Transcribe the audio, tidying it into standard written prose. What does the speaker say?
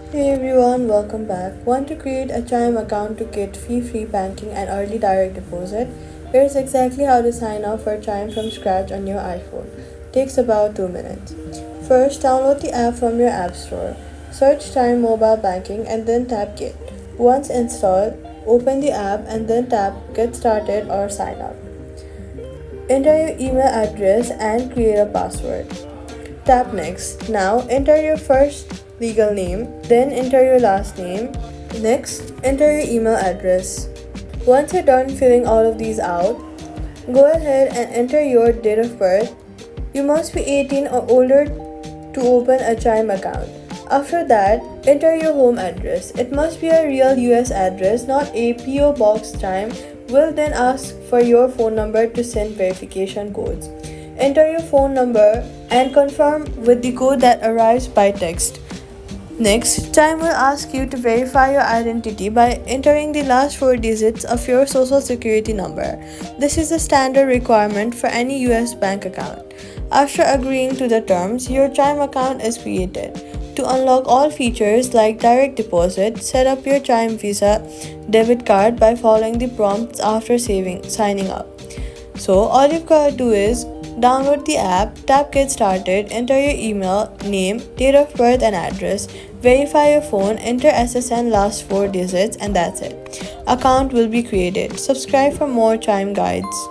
Hey everyone, welcome back. Want to create a Chime account to get fee-free banking and early direct deposit? Here's exactly how to sign up for Chime from scratch on your iPhone. Takes about 2 minutes. First, download the app from your app store. Search Chime mobile banking and then tap Get. Once installed, open the app and then tap Get started or sign up. Enter your email address and create a password. Tap Next. Now enter your first legal name, then enter your last name. Next, enter your email address. Once you're done filling all of these out, go ahead and enter your date of birth. You must be 18 or older to open a Chime account. After that, enter your home address. It must be a real US address, not a PO box. Chime will then ask for your phone number to send verification codes. Enter your phone number and confirm with the code that arrives by text. Next, Chime will ask you to verify your identity by entering the last four digits of your social security number. This is a standard requirement for any US bank account. After agreeing to the terms, your Chime account is created. To unlock all features like direct deposit, set up your Chime Visa debit card by following the prompts after signing up. So all you've got to do is download the app, tap Get Started, enter your email, name, date of birth and address, verify your phone, enter SSN last four digits, and that's it. Account will be created. Subscribe for more Chime guides.